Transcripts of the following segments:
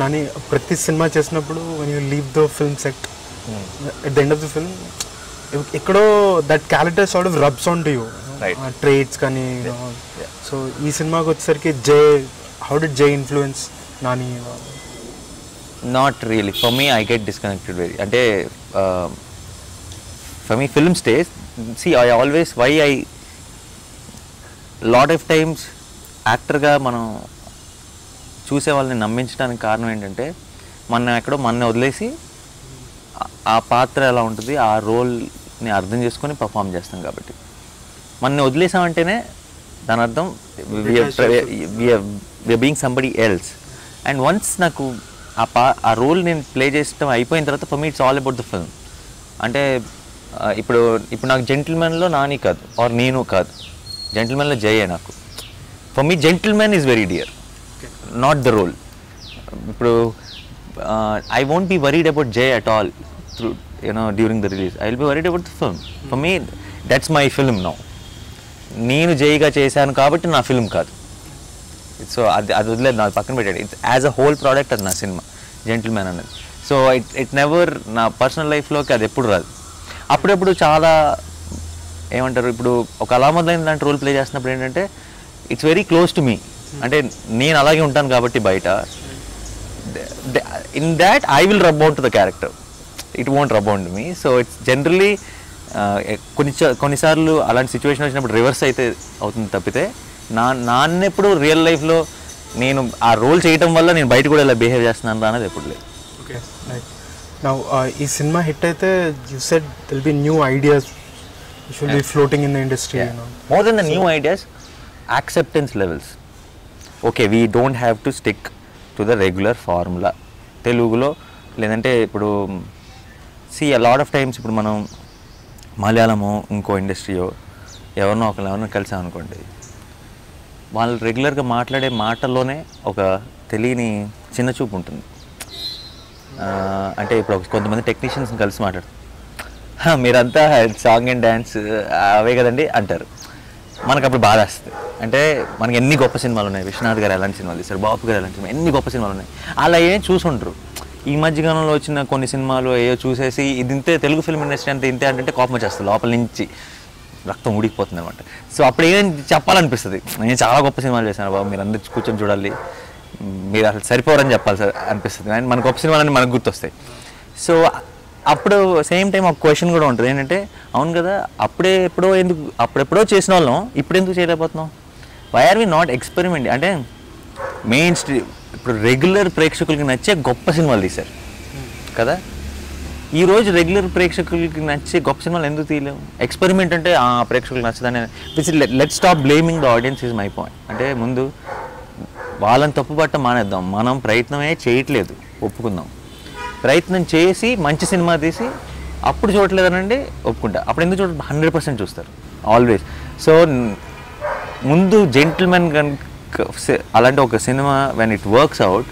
నాని ప్రతి సినిమా చేసినప్పుడు when you leave the film set at the end of the film ఎక్కడో that character sort of rubs onto you, traits కానీ. So ఈ సినిమాకి వచ్చేసరికి జై, how did Jay influence Nani? Not really. For me, I get disconnected very. Ante for me, film stays. See, I always lot of times actor ga మనం చూసే వాళ్ళని నమ్మించడానికి కారణం ఏంటంటే మనం ఎక్కడో మన వదిలేసి ఆ పాత్ర ఎలా ఉంటుంది ఆ రోల్ని అర్థం చేసుకొని పర్ఫామ్ చేస్తాం కాబట్టి. మన వదిలేసామంటేనే దాని అర్థం we are being somebody else. And once నాకు ఆ రోల్ నేను ప్లే చేయడం అయిపోయిన తర్వాత for me it's all about the film. అంటే ఇప్పుడు నాకు జెంటిల్మెన్లో నాని కాదు ఆర్ నేను కాదు, జెంటిల్మెన్లో జయే నాకు. For me Gentleman is very dear, not the role. ఇప్పుడు I won't be worried about Jai at all through during the release. I will be worried about the film. For me that's my film now. నేను జైగా చేశాను కాబట్టి నా film కాదు. So అది వదిలేదు, నాకు పక్కన పెట్టాడు. It's as a whole product అది నా సినిమా జెంటిల్మెన్ అనేది. సో ఇట్ నెవర్ నా పర్సనల్ లైఫ్లోకి అది ఎప్పుడు రాదు. అప్పుడప్పుడు చాలా ఏమంటారు, ఇప్పుడు ఒక అలాముద్దీన్ లాంటి రోల్ ప్లే చేస్తున్నప్పుడు ఏంటంటే it's very close to me. అంటే నేను అలాగే ఉంటాను కాబట్టి బయట in that I will rub out to the character, it won't rub out me. So it's generally కొన్నిసార్లు అలాంటి సిచ్యువేషన్ వచ్చినప్పుడు రివర్స్ అయితే అవుతుంది తప్పితే నాన్నెప్పుడు రియల్ లైఫ్లో నేను ఆ రోల్ చేయటం వల్ల నేను బయట కూడా ఇలా బిహేవ్ చేస్తున్నాను అనేది ఎప్పుడు లేదు. ఓకే, నౌ ఈ సినిమా హిట్ అయితే you said there'll be new ideas which will be floating in the industry. More than the new ideas, acceptance levels. Okay, we don't have to stick to the regular formula తెలుగులో. లేదంటే ఇప్పుడు a lot of times ఇప్పుడు మనం మలయాళమో ఇంకో ఇండస్ట్రీయో ఎవరినో కలిసామనుకోండి, వాళ్ళు రెగ్యులర్గా మాట్లాడే మాటల్లోనే ఒక తెలియని చిన్న చూపు ఉంటుంది. అంటే ఇప్పుడు కొంతమంది టెక్నీషియన్స్ని కలిసి మాట్లాడుతారు, మీరంతా సాంగ్ అండ్ డ్యాన్స్ అవే కదండి అంటారు. మనకు అప్పుడు బాధ వస్తుంది. అంటే మనకి ఎన్ని గొప్ప సినిమాలు ఉన్నాయి, విశ్వనాథ్ గారు ఎలాంటి సినిమాలు తీస్తారు, బాపు గారు ఎలాంటి సినిమా, ఎన్ని గొప్ప సినిమాలు ఉన్నాయి. అలా ఏం చూసుంటారు. ఈ మధ్యకాలంలో వచ్చిన కొన్ని సినిమాలు ఏవో చూసేసి ఇది ఇంతే, తెలుగు ఫిల్మ్ ఇండస్ట్రీ అంతే ఇంతే అంటే కోపం వచ్చేస్తుంది, లోపల నుంచి రక్తం ఉడికిపోతుంది అనమాట. సో అప్పుడు ఏం చెప్పాలనిపిస్తుంది, నేను చాలా గొప్ప సినిమాలు చేశాను బాబు, మీరు అందరు కూర్చొని చూడాలి, మీరు అసలు సరిపోరని చెప్పాలి సార్ అనిపిస్తుంది. అండ్ మన గొప్ప సినిమాలన్నీ మనకు గుర్తొస్తాయి. సో అప్పుడు సేమ్ టైం ఒక క్వశ్చన్ కూడా ఉంటుంది ఏంటంటే, అవును కదా అప్పుడెప్పుడో చేసిన వాళ్ళం ఇప్పుడు ఎందుకు చేయలేకపోతున్నాం? Why are we not experiment? అంటే మెయిన్ స్ట్రీమ్ ఇప్పుడు రెగ్యులర్ ప్రేక్షకులకి నచ్చే గొప్ప సినిమాలు తీశారు కదా, ఈరోజు రెగ్యులర్ ప్రేక్షకులకి నచ్చే గొప్ప సినిమాలు ఎందుకు తీయలేము? ఎక్స్పెరిమెంట్ అంటే ప్రేక్షకులకు నచ్చదని. Let stop blaming the audience is my point. అంటే ముందు వాళ్ళని తప్పుపట్ట మానేద్దాం. మనం ప్రయత్నమే చేయట్లేదు, ఒప్పుకుందాం. ప్రయత్నం చేసి మంచి సినిమా తీసి అప్పుడు చూడట్లేదనండి ఒప్పుకుంటా. అప్పుడు ఎందుకు 100% చూస్తారు ఆల్వేస్. సో ముందు జెంటిల్మెన్ అలాంటి ఒక cinema when it works out,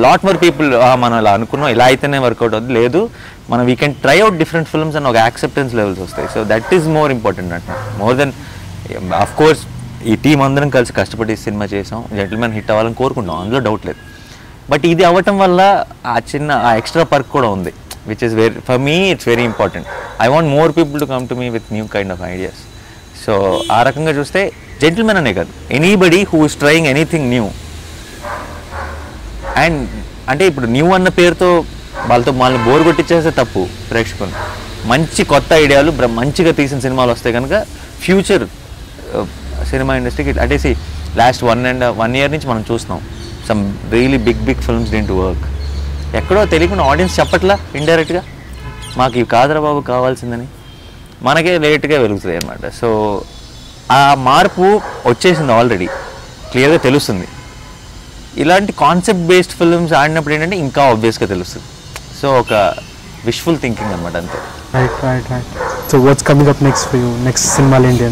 lot more people మనం ఇలా అనుకున్నాం ఇలా అయితేనే వర్కౌట్ అవుతుంది, లేదు మనం we can try out different films అని ఒక యాక్సెప్టెన్స్ లెవెల్స్ వస్తాయి. So that is more important అంట. మోర్ దెన్ అఫ్ కోర్స్ ఈ టీం అందరం కలిసి కష్టపడి సినిమా చేసాం, జెంటిల్మెన్ హిట్ అవ్వాలని కోరుకుంటాం, అందులో డౌట్ లేదు. బట్ ఇది అవ్వటం వల్ల ఆ ఎక్స్ట్రా పర్క్ కూడా ఉంది, which is very for me it's very important. I want more people to come to me with new kind of ideas. So ఆ రకంగా చూస్తే జెంటిల్మెన్ అనే కాదు, anybody who is trying anything new. And అంటే ఇప్పుడు new అన్న పేరుతో వాళ్ళని బోర్ కొట్టించేస్తే తప్పు. ప్రేక్షకులు మంచి కొత్త ఐడియాలు మంచిగా తీసిన సినిమాలు వస్తే కనుక ఫ్యూచర్ సినిమా ఇండస్ట్రీకి అంటే లాస్ట్ 1 year నుంచి మనం చూస్తున్నాం some really big films did work. ఎక్కడో తెలియకుండా ఆడియన్స్ చెప్పట్లా ఇండైరెక్ట్గా, మాకు ఇవి కాదురా బాబు కావాల్సిందని, మనకే లేట్గా వెలుగుతుంది అనమాట. సో ఆ మార్పు వచ్చేసింది ఆల్రెడీ, క్లియర్గా తెలుస్తుంది. ఇలాంటి కాన్సెప్ట్ బేస్డ్ ఫిల్మ్స్ ఆడినప్పుడు ఏంటంటే ఇంకా ఆబ్వియస్గా తెలుస్తుంది. సో ఒక విష్ఫుల్ థింకింగ్ అనమాట అంతే. Right. So what's coming up next for you? Next సినిమాలు ఏంటి?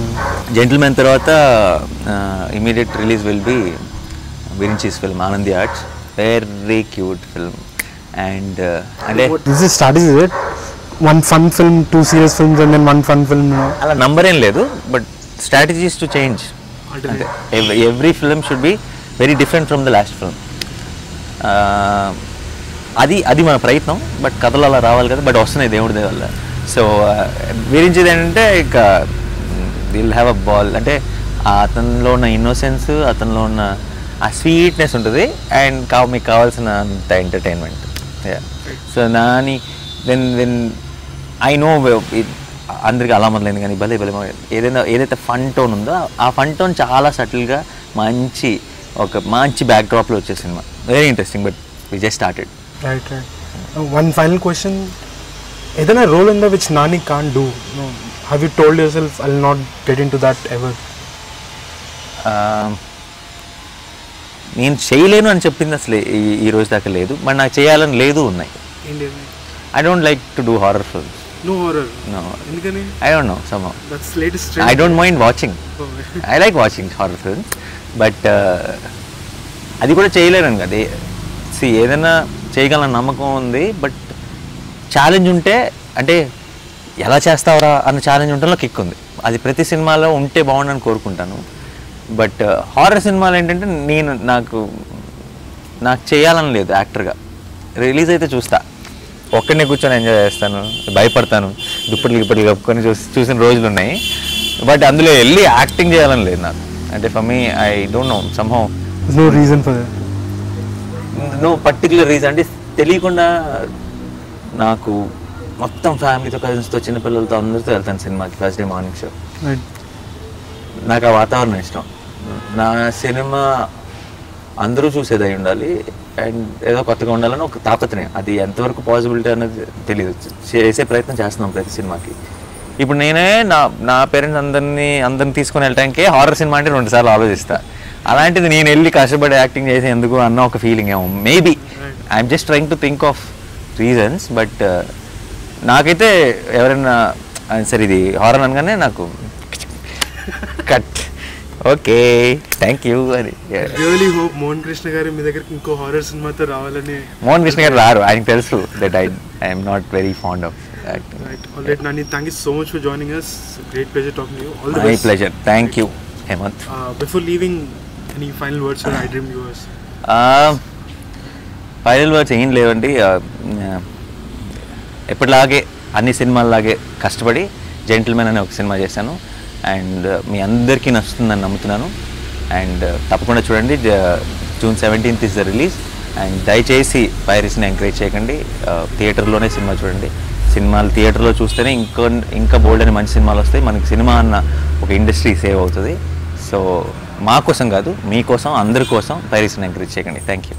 జెంటిల్మెన్ తర్వాత immediate release will be Virinchi's film, Anandi Arts. Very cute film. And అంటే this is starting is it one fun film, 2 serious films and then 1 fun film? అలా number ఏం లేదు, but strategies to change. అంటే every film should be very different from the last film. అది అది మన ప్రయత్నం. But కథలు అలా రావాలి కదా, బట్ వస్తున్నాయి దేవుడి దయ వల్ల. సో విరించేది ఏంటంటే ఇక విల్ హ్యావ్ అ బాల్. అంటే అతనిలో ఉన్న ఇన్నోసెన్స్, అతనిలో ఉన్న ఆ స్వీట్నెస్ ఉంటుంది, అండ్ మీకు కావాల్సిన అంత entertainment. So Nani then I know అందరికి అలా మొదలైంది, కానీ భలే భలే ఏదైతే ఫన్ టోన్ ఉందో ఆ ఫన్ టోన్ చాలా సటిల్గా మంచి బ్యాక్డ్రాప్లో వచ్చే cinema. Very interesting, but we just started. Right. One final question, ఏదైనా రోల్ ఉందా which Nani can't do? Have you told yourself I will not get into that ever? నేను చేయలేను అని చెప్పింది అసలు ఈ రోజు దాకా లేదు, బట్ నాకు చేయాలని లేదు ఉన్నాయి. I don't like to do horror films. No horror? No. Endukani? I don't know, somehow. That's latest trend. I don't mind watching. Oh. I like watching horror films, but అది కూడా చేయలేను కదా. ఏదైనా చేయగలన నమ్మకం ఉంది, బట్ ఛాలెంజ్ ఉంటే, అంటే ఎలా చేస్తావరా అన్న ఛాలెంజ్ ఉంటేలో కిక్ ఉంది. అది ప్రతి సినిమాలో ఉంటే బాగుండని కోరుకుంటాను. బట్ హారర్ సినిమాలు ఏంటంటే నాకు చేయాలని లేదు. యాక్టర్గా రిలీజ్ అయితే చూస్తా, ఒక్కడనే కూర్చొని ఎంజాయ్ చేస్తాను, భయపడతాను, దుప్పట్లు కప్పుకొని చూసిన రోజులు ఉన్నాయి. బట్ అందులో వెళ్ళి యాక్టింగ్ చేయాలని లేదు నాకు. అంటే for me I don't know, somehow no reason for that. No particular reason. అంటే తెలియకుండా నాకు మొత్తం ఫ్యామిలీతో, కజిన్స్తో, చిన్నపిల్లలతో అందరితో వెళ్తాను సినిమాకి ఫస్ట్ డే మార్నింగ్ షో. నాకు ఆ వాతావరణం ఇష్టం. నా సినిమా అందరూ చూసేది అయి ఉండాలి, అండ్ ఏదో కొత్తగా ఉండాలని ఒక తాపత్రయం. అది ఎంతవరకు పాసిబిలిటీ అనేది తెలియదు, చేసే ప్రయత్నం చేస్తున్నాం ప్రతి సినిమాకి. ఇప్పుడు నేనే నా పేరెంట్స్ అందరిని తీసుకొని వెళ్ళటానికి హారర్ సినిమా అంటే 2 సార్లు ఆలోచిస్తా. అలాంటిది నేను వెళ్ళి కష్టపడి యాక్టింగ్ చేసి ఎందుకు అన్న ఒక ఫీలింగ్ ఏమో. Maybe I'm just trying to think of reasons, but నాకైతే ఎవరైనా సరే ఇది హారర్ అనగానే నాకు కట్ ఓకే థ్యాంక్ యూ అని. రియల్లీ హోప్ మోహన్ కృష్ణ గారు మీ దగ్గరికి ఇంకో హారర్ సినిమాతో రావాలని. మోహన్ కృష్ణ గారు రారు, ఆయనకు తెలుసు that I'm not very fond of acting. Right. All right, Nani, thank you so much for joining us. Great pleasure talking to you. All the My best. pleasure. Thank you, Hemant. Before leaving, any final words for iDream viewers? Final words ఏం లేవండి. ఎప్పటిలాగే అన్ని సినిమాల్లాగే కష్టపడి gentlemen అనే ఒక cinema చేశాను, and మీ అందరికీ నచ్చుతుందని నమ్ముతున్నాను. అండ్ తప్పకుండా చూడండి. June 17th is the release. And దయచేసి పైరసీని ఎంకరేజ్ చేయకండి, థియేటర్లోనే సినిమా చూడండి. సినిమాలు థియేటర్లో చూస్తేనే ఇంకా బోల్డ్ అని మంచి సినిమాలు వస్తాయి. మనకి సినిమా అన్న ఒక ఇండస్ట్రీ సేవ్ అవుతుంది. సో మా కోసం కాదు, మీకోసం, అందరి కోసం పైరసీని ఎంకరేజ్ చేయకండి. Thank you.